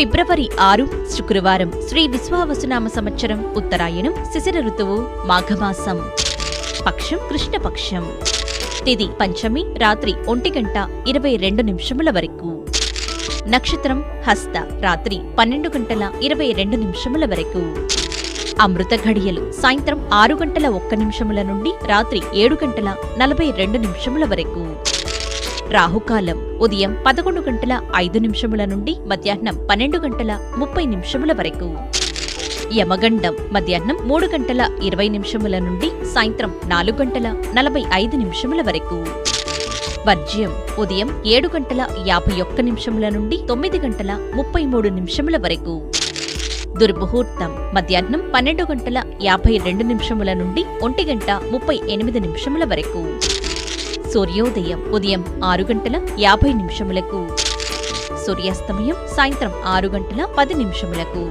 ఫిబ్రవరి 6 శుక్రవారం శ్రీ విశ్వావసునామ సంవత్సరం ఉత్తరాయణం శిశిర ఋతువు మాఘమాసం పక్షం కృష్ణపక్షం తిథి పంచమి రాత్రి 1:22 వరకు నక్షత్రం హస్త రాత్రి 12:22 వరకు అమృత ఘడియలు సాయంత్రం 6:01 నుండి రాత్రి 7:42 వరకు రాహుకాలం ఉదయం 11:05 నుండి మధ్యాహ్నం 12:30 వరకు యమగండం మధ్యాహ్నం 3:20 నుండి సాయంత్రం 4:45 వరకు వర్జ్యం ఉదయం 7:51 నుండి 9:33 వరకు దుర్ముహూర్తం మధ్యాహ్నం 12:52 నుండి 1:38 వరకు సూర్యోదయం ఉదయం 6:50 సూర్యాస్తమయం సాయంత్రం 6:10